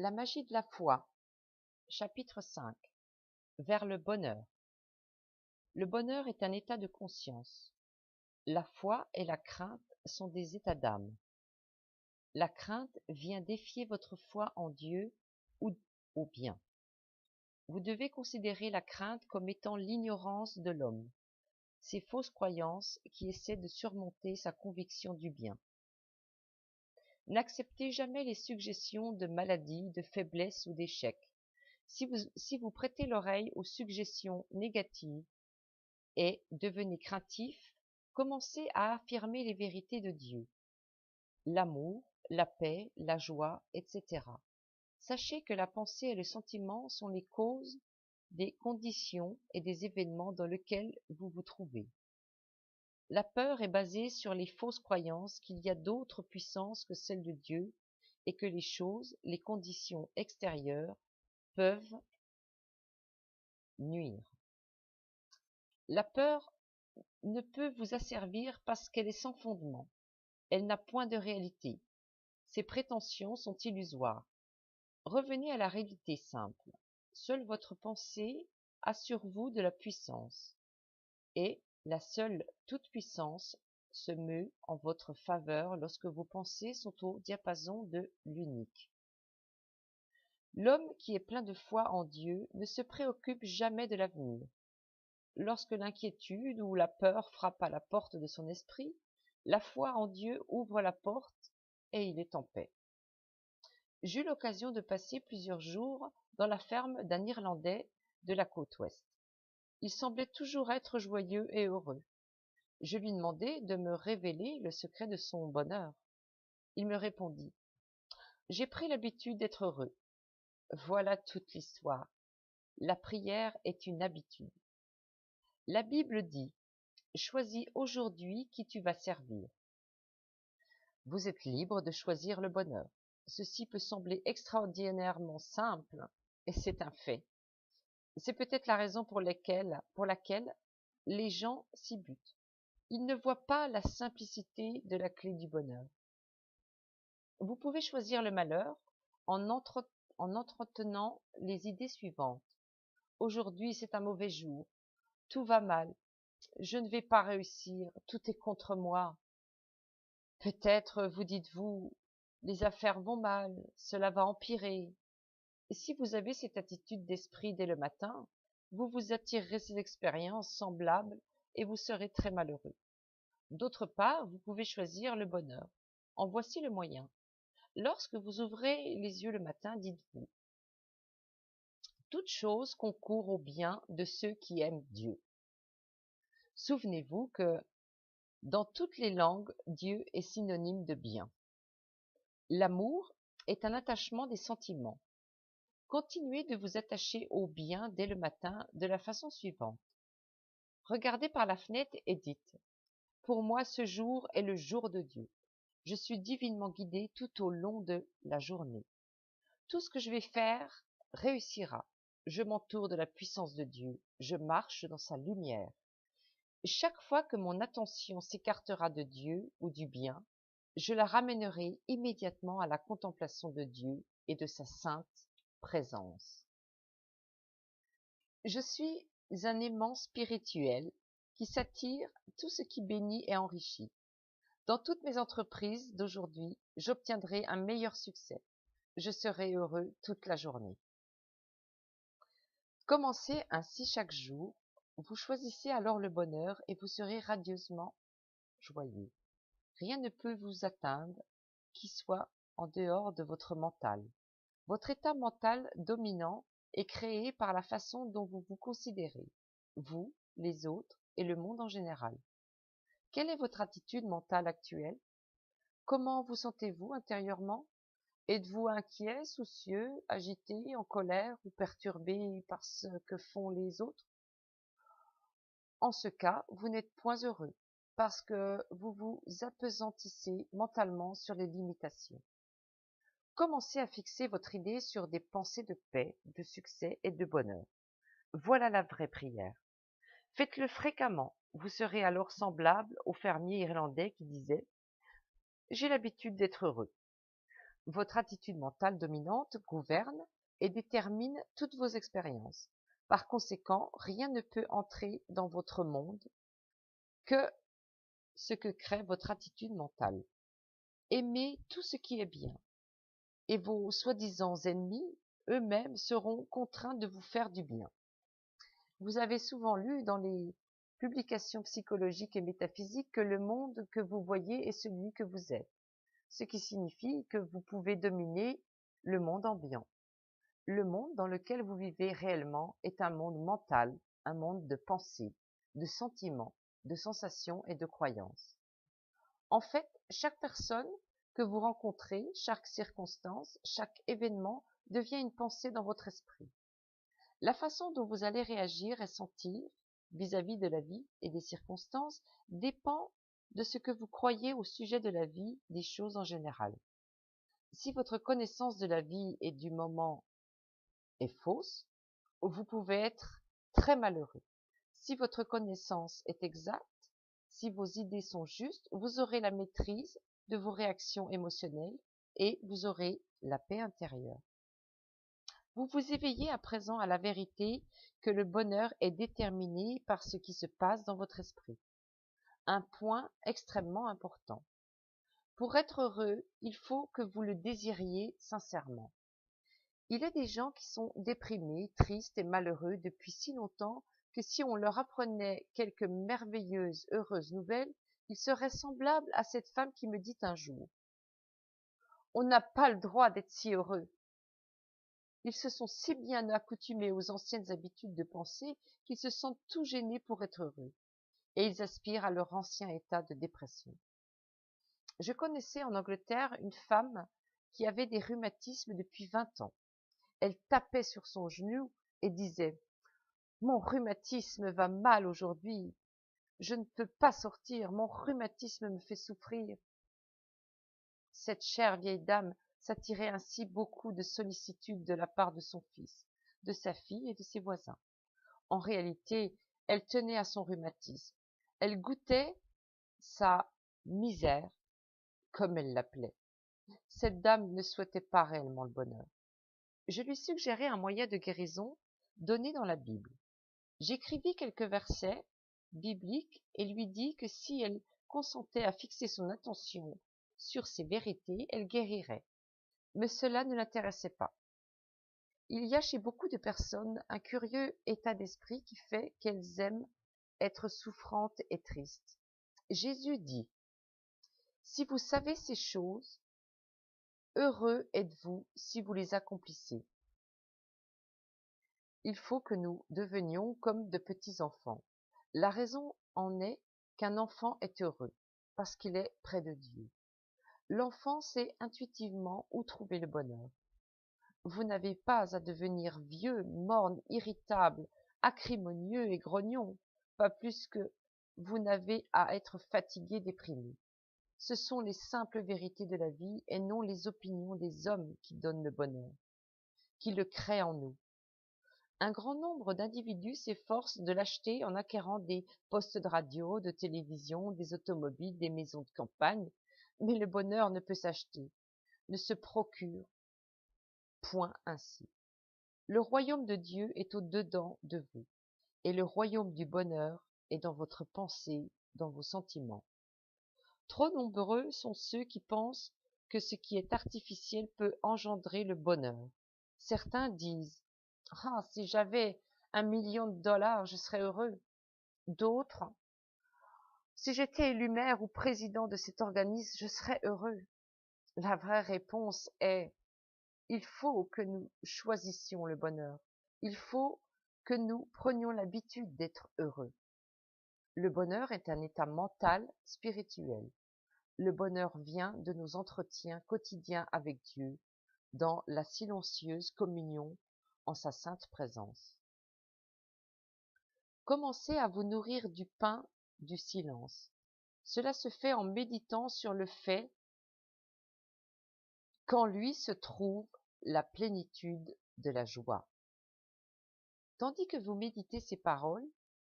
La magie de la foi, chapitre 5. Vers le bonheur. Le bonheur est un état de conscience. La foi et la crainte sont des états d'âme. La crainte vient défier votre foi en Dieu ou au bien. Vous devez considérer la crainte comme étant l'ignorance de l'homme, ses fausses croyances qui essaient de surmonter sa conviction du bien. N'acceptez jamais les suggestions de maladie, de faiblesse ou d'échec. Si vous prêtez l'oreille aux suggestions négatives et devenez craintif, commencez à affirmer les vérités de Dieu, l'amour, la paix, la joie, etc. Sachez que la pensée et le sentiment sont les causes des conditions et des événements dans lesquels vous vous trouvez. La peur est basée sur les fausses croyances qu'il y a d'autres puissances que celles de Dieu et que les choses, les conditions extérieures peuvent nuire. La peur ne peut vous asservir parce qu'elle est sans fondement. Elle n'a point de réalité. Ses prétentions sont illusoires. Revenez à la réalité simple. Seule votre pensée a sur vous de la puissance. Et la seule toute-puissance se meut en votre faveur lorsque vos pensées sont au diapason de l'unique. L'homme qui est plein de foi en Dieu ne se préoccupe jamais de l'avenir. Lorsque l'inquiétude ou la peur frappe à la porte de son esprit, la foi en Dieu ouvre la porte et il est en paix. J'eus l'occasion de passer plusieurs jours dans la ferme d'un Irlandais de la côte ouest. Il semblait toujours être joyeux et heureux. Je lui demandai de me révéler le secret de son bonheur. Il me répondit: « J'ai pris l'habitude d'être heureux. Voilà toute l'histoire. La prière est une habitude. La Bible dit: choisis aujourd'hui qui tu vas servir. Vous êtes libre de choisir le bonheur. Ceci peut sembler extraordinairement simple, et c'est un fait. C'est peut-être la raison pour laquelle les gens s'y butent. Ils ne voient pas la simplicité de la clé du bonheur. Vous pouvez choisir le malheur en entretenant les idées suivantes. Aujourd'hui, c'est un mauvais jour. Tout va mal. Je ne vais pas réussir. Tout est contre moi. Peut-être vous dites-vous, les affaires vont mal, cela va empirer. Et si vous avez cette attitude d'esprit dès le matin, vous vous attirerez ces expériences semblables et vous serez très malheureux. D'autre part, vous pouvez choisir le bonheur. En voici le moyen. Lorsque vous ouvrez les yeux le matin, dites-vous: toute chose concourt au bien de ceux qui aiment Dieu. Souvenez-vous que dans toutes les langues, Dieu est synonyme de bien. L'amour est un attachement des sentiments. Continuez de vous attacher au bien dès le matin de la façon suivante. Regardez par la fenêtre et dites: pour moi ce jour est le jour de Dieu. Je suis divinement guidé tout au long de la journée. Tout ce que je vais faire réussira. Je m'entoure de la puissance de Dieu. Je marche dans sa lumière. Chaque fois que mon attention s'écartera de Dieu ou du bien, je la ramènerai immédiatement à la contemplation de Dieu et de sa sainte présence. Je suis un aimant spirituel qui s'attire tout ce qui bénit et enrichit. Dans toutes mes entreprises d'aujourd'hui, j'obtiendrai un meilleur succès. Je serai heureux toute la journée. Commencez ainsi chaque jour. Vous choisissez alors le bonheur et vous serez radieusement joyeux. Rien ne peut vous atteindre qui soit en dehors de votre mental. Votre état mental dominant est créé par la façon dont vous vous considérez, vous, les autres et le monde en général. Quelle est votre attitude mentale actuelle? Comment vous sentez-vous intérieurement? Êtes-vous inquiet, soucieux, agité, en colère ou perturbé par ce que font les autres? En ce cas, vous n'êtes point heureux, parce que vous vous appesantissez mentalement sur les limitations. Commencez à fixer votre idée sur des pensées de paix, de succès et de bonheur. Voilà la vraie prière. Faites-le fréquemment. Vous serez alors semblable au fermier irlandais qui disait: j'ai l'habitude d'être heureux. Votre attitude mentale dominante gouverne et détermine toutes vos expériences. Par conséquent, rien ne peut entrer dans votre monde que ce que crée votre attitude mentale. Aimez tout ce qui est bien, et vos soi-disant ennemis eux-mêmes seront contraints de vous faire du bien. Vous avez souvent lu dans les publications psychologiques et métaphysiques que le monde que vous voyez est celui que vous êtes, ce qui signifie que vous pouvez dominer le monde ambiant. Le monde dans lequel vous vivez réellement est un monde mental, un monde de pensées, de sentiments, de sensations et de croyances. En fait, chaque personne que vous rencontrez, chaque circonstance, chaque événement devient une pensée dans votre esprit. La façon dont vous allez réagir et sentir vis-à-vis de la vie et des circonstances dépend de ce que vous croyez au sujet de la vie, des choses en général. Si votre connaissance de la vie et du moment est fausse, vous pouvez être très malheureux. Si votre connaissance est exacte, si vos idées sont justes, vous aurez la maîtrise de vos réactions émotionnelles et vous aurez la paix intérieure. Vous vous éveillez à présent à la vérité que le bonheur est déterminé par ce qui se passe dans votre esprit. Un point extrêmement important. Pour être heureux, il faut que vous le désiriez sincèrement. Il y a des gens qui sont déprimés, tristes et malheureux depuis si longtemps que si on leur apprenait quelques merveilleuses, heureuses nouvelles, ils seraient semblables à cette femme qui me dit un jour: on n'a pas le droit d'être si heureux. Ils se sont si bien accoutumés aux anciennes habitudes de pensée qu'ils se sentent tout gênés pour être heureux, et ils aspirent à leur ancien état de dépression. Je connaissais en Angleterre une femme qui avait des rhumatismes depuis 20 ans. Elle tapait sur son genou et disait: mon rhumatisme va mal aujourd'hui, je ne peux pas sortir, mon rhumatisme me fait souffrir. Cette chère vieille dame s'attirait ainsi beaucoup de sollicitude de la part de son fils, de sa fille et de ses voisins. En réalité, elle tenait à son rhumatisme. Elle goûtait sa misère, comme elle l'appelait. Cette dame ne souhaitait pas réellement le bonheur. Je lui suggérai un moyen de guérison donné dans la Bible. J'écrivis quelques versets bibliques et lui dis que si elle consentait à fixer son attention sur ces vérités, elle guérirait. Mais cela ne l'intéressait pas. Il y a chez beaucoup de personnes un curieux état d'esprit qui fait qu'elles aiment être souffrantes et tristes. Jésus dit: si vous savez ces choses, heureux êtes-vous si vous les accomplissez. Il faut que nous devenions comme de petits enfants. La raison en est qu'un enfant est heureux, parce qu'il est près de Dieu. L'enfant sait intuitivement où trouver le bonheur. Vous n'avez pas à devenir vieux, morne, irritable, acrimonieux et grognon, pas plus que vous n'avez à être fatigué, déprimé. Ce sont les simples vérités de la vie et non les opinions des hommes qui donnent le bonheur, qui le créent en nous. Un grand nombre d'individus s'efforcent de l'acheter en acquérant des postes de radio, de télévision, des automobiles, des maisons de campagne, mais le bonheur ne peut s'acheter, ne se procure point ainsi. Le royaume de Dieu est au-dedans de vous, et le royaume du bonheur est dans votre pensée, dans vos sentiments. Trop nombreux sont ceux qui pensent que ce qui est artificiel peut engendrer le bonheur. Certains disent: ah, si j'avais $1 million, je serais heureux. D'autres: si j'étais élu maire ou président de cet organisme, je serais heureux. La vraie réponse est: il faut que nous choisissions le bonheur. Il faut que nous prenions l'habitude d'être heureux. Le bonheur est un état mental, spirituel. Le bonheur vient de nos entretiens quotidiens avec Dieu, dans la silencieuse communion en sa sainte présence. Commencez à vous nourrir du pain du silence. Cela se fait en méditant sur le fait qu'en lui se trouve la plénitude de la joie. Tandis que vous méditez ces paroles,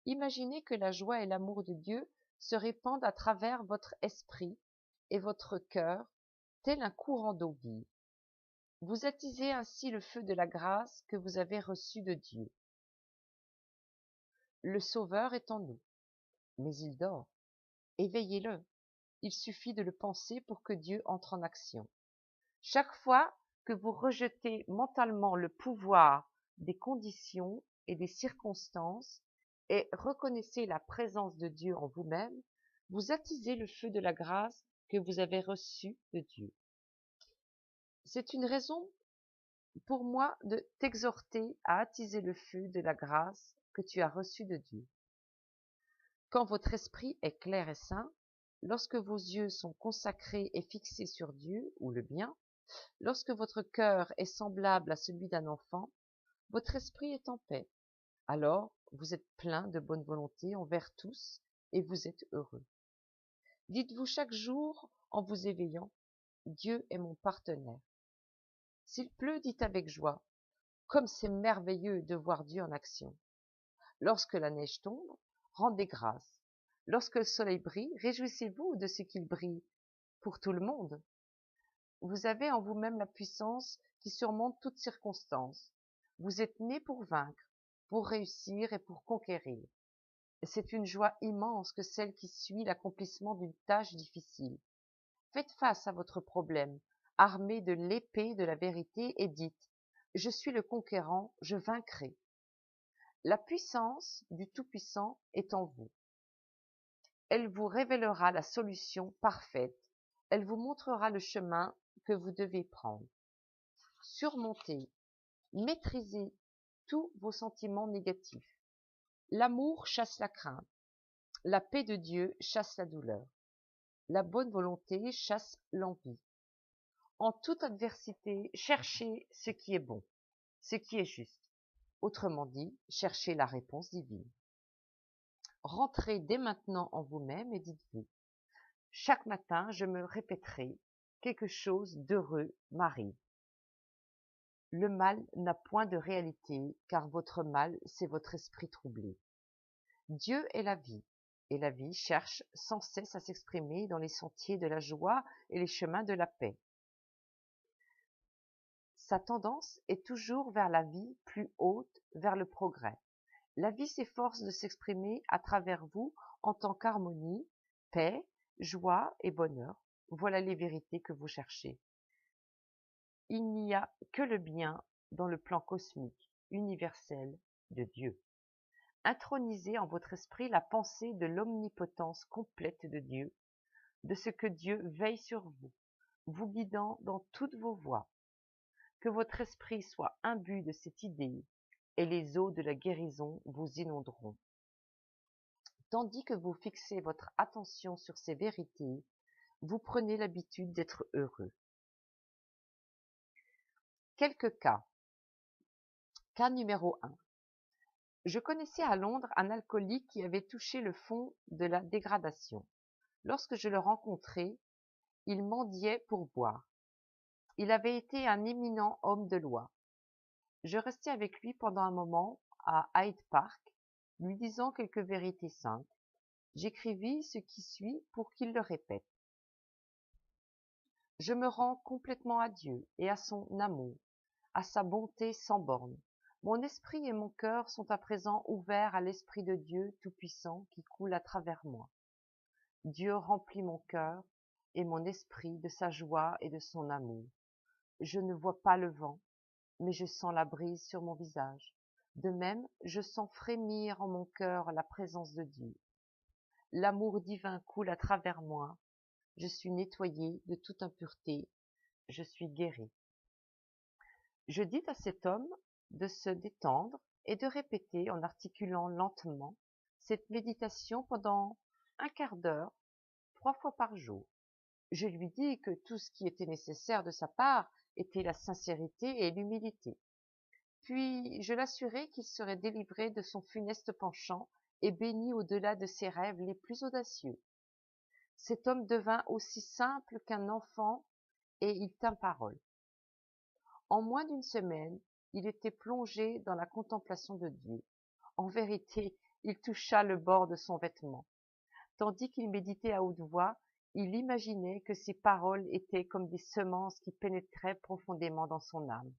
imaginez que la joie et l'amour de Dieu se répandent à travers votre esprit et votre cœur, tel un courant d'eau vive. Vous attisez ainsi le feu de la grâce que vous avez reçue de Dieu. Le Sauveur est en nous, mais il dort. Éveillez-le. Il suffit de le penser pour que Dieu entre en action. Chaque fois que vous rejetez mentalement le pouvoir des conditions et des circonstances et reconnaissez la présence de Dieu en vous-même, vous attisez le feu de la grâce que vous avez reçue de Dieu. C'est une raison pour moi de t'exhorter à attiser le feu de la grâce que tu as reçue de Dieu. Quand votre esprit est clair et sain, lorsque vos yeux sont consacrés et fixés sur Dieu ou le bien, lorsque votre cœur est semblable à celui d'un enfant, votre esprit est en paix. Alors, vous êtes plein de bonne volonté envers tous et vous êtes heureux. Dites-vous chaque jour en vous éveillant, Dieu est mon partenaire. S'il pleut, dites avec joie, comme c'est merveilleux de voir Dieu en action. Lorsque la neige tombe, rendez grâce. Lorsque le soleil brille, réjouissez-vous de ce qu'il brille pour tout le monde. Vous avez en vous-même la puissance qui surmonte toute circonstance. Vous êtes né pour vaincre, pour réussir et pour conquérir. C'est une joie immense que celle qui suit l'accomplissement d'une tâche difficile. Faites face à votre problème, armé de l'épée de la vérité et dites « Je suis le conquérant, je vaincrai ». La puissance du Tout-Puissant est en vous. Elle vous révélera la solution parfaite. Elle vous montrera le chemin que vous devez prendre. Surmontez, maîtrisez tous vos sentiments négatifs. L'amour chasse la crainte. La paix de Dieu chasse la douleur. La bonne volonté chasse l'envie. En toute adversité, cherchez ce qui est bon, ce qui est juste. Autrement dit, cherchez la réponse divine. Rentrez dès maintenant en vous-même et dites-vous, chaque matin, je me répéterai, quelque chose d'heureux m'arrive. Le mal n'a point de réalité, car votre mal, c'est votre esprit troublé. Dieu est la vie, et la vie cherche sans cesse à s'exprimer dans les sentiers de la joie et les chemins de la paix. Sa tendance est toujours vers la vie plus haute, vers le progrès. La vie s'efforce de s'exprimer à travers vous en tant qu'harmonie, paix, joie et bonheur. Voilà les vérités que vous cherchez. Il n'y a que le bien dans le plan cosmique, universel de Dieu. Intronisez en votre esprit la pensée de l'omnipotence complète de Dieu, de ce que Dieu veille sur vous, vous guidant dans toutes vos voies. Que votre esprit soit imbu de cette idée, et les eaux de la guérison vous inonderont. Tandis que vous fixez votre attention sur ces vérités, vous prenez l'habitude d'être heureux. Quelques cas. Cas numéro 1. Je connaissais à Londres un alcoolique qui avait touché le fond de la dégradation. Lorsque je le rencontrai, il mendiait pour boire. Il avait été un éminent homme de loi. Je restai avec lui pendant un moment à Hyde Park, lui disant quelques vérités simples. J'écrivis ce qui suit pour qu'il le répète. Je me rends complètement à Dieu et à son amour, à sa bonté sans borne. Mon esprit et mon cœur sont à présent ouverts à l'Esprit de Dieu Tout-Puissant qui coule à travers moi. Dieu remplit mon cœur et mon esprit de sa joie et de son amour. Je ne vois pas le vent, mais je sens la brise sur mon visage. De même, je sens frémir en mon cœur la présence de Dieu. L'amour divin coule à travers moi. Je suis nettoyé de toute impureté. Je suis guéri. Je dis à cet homme de se détendre et de répéter en articulant lentement cette méditation pendant un quart d'heure, 3 fois par jour. Je lui dis que tout ce qui était nécessaire de sa part était la sincérité et l'humilité. Puis je l'assurai qu'il serait délivré de son funeste penchant et béni au-delà de ses rêves les plus audacieux. Cet homme devint aussi simple qu'un enfant et il tint parole. En moins d'une semaine, il était plongé dans la contemplation de Dieu. En vérité, il toucha le bord de son vêtement. Tandis qu'il méditait à haute voix, Il imaginait que ces paroles étaient comme des semences qui pénétraient profondément dans son âme.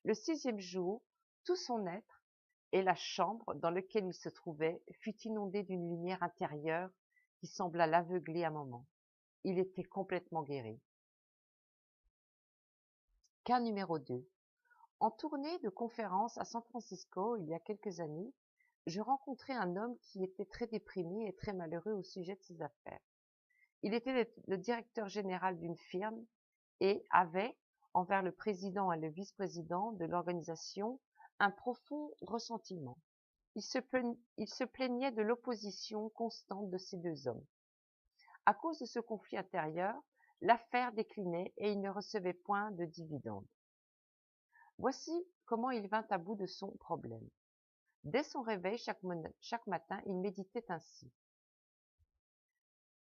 Le 6e jour, tout son être et la chambre dans laquelle il se trouvait fut inondée d'une lumière intérieure qui sembla l'aveugler un moment. Il était complètement guéri. Cas numéro 2. En tournée de conférence à San Francisco il y a quelques années, je rencontrai un homme qui était très déprimé et très malheureux au sujet de ses affaires. Il était le directeur général d'une firme et avait, envers le président et le vice-président de l'organisation, un profond ressentiment. Il se plaignait de l'opposition constante de ces deux hommes. À cause de ce conflit intérieur, l'affaire déclinait et il ne recevait point de dividendes. Voici comment il vint à bout de son problème. Dès son réveil, chaque matin, il méditait ainsi.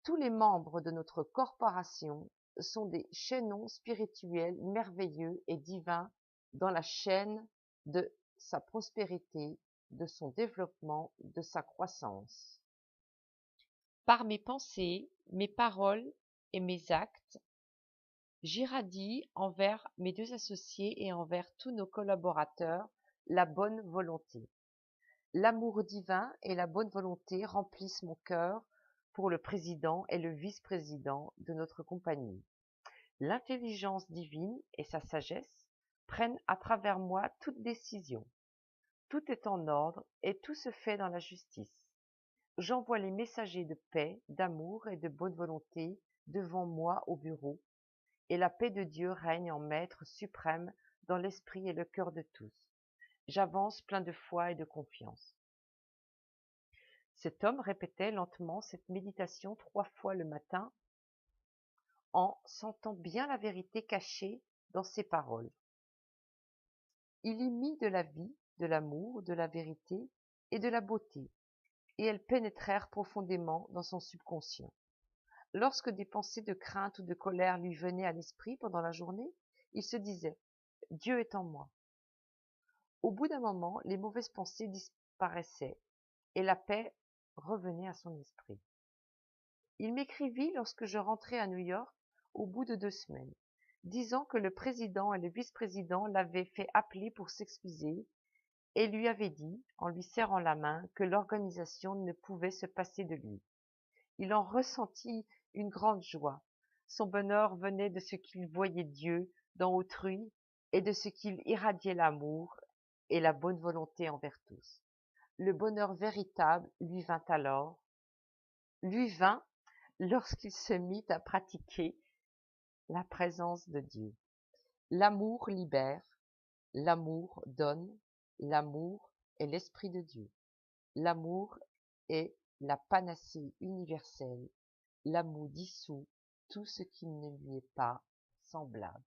Tous les membres de notre corporation sont des chaînons spirituels merveilleux et divins dans la chaîne de sa prospérité, de son développement, de sa croissance. Par mes pensées, mes paroles et mes actes, j'irradie envers mes 2 associés et envers tous nos collaborateurs la bonne volonté. L'amour divin et la bonne volonté remplissent mon cœur pour le président et le vice-président de notre compagnie. L'intelligence divine et sa sagesse prennent à travers moi toute décision. Tout est en ordre et tout se fait dans la justice. J'envoie les messagers de paix, d'amour et de bonne volonté devant moi au bureau, et la paix de Dieu règne en maître suprême dans l'esprit et le cœur de tous. J'avance plein de foi et de confiance. Cet homme répétait lentement cette méditation 3 fois le matin en sentant bien la vérité cachée dans ses paroles. Il y mit de la vie, de l'amour, de la vérité et de la beauté, et elles pénétrèrent profondément dans son subconscient. Lorsque des pensées de crainte ou de colère lui venaient à l'esprit pendant la journée, il se disait « Dieu est en moi ». Au bout d'un moment, les mauvaises pensées disparaissaient et la paix revenait à son esprit. Il m'écrivit lorsque je rentrai à New York au bout de 2 semaines, disant que le président et le vice-président l'avaient fait appeler pour s'excuser et lui avaient dit, en lui serrant la main, que l'organisation ne pouvait se passer de lui. Il en ressentit une grande joie. Son bonheur venait de ce qu'il voyait Dieu dans autrui et de ce qu'il irradiait l'amour et la bonne volonté envers tous. Le bonheur véritable lui vint lorsqu'il se mit à pratiquer la présence de Dieu. L'amour libère, l'amour donne, l'amour est l'esprit de Dieu. L'amour est la panacée universelle. L'amour dissout tout ce qui ne lui est pas semblable.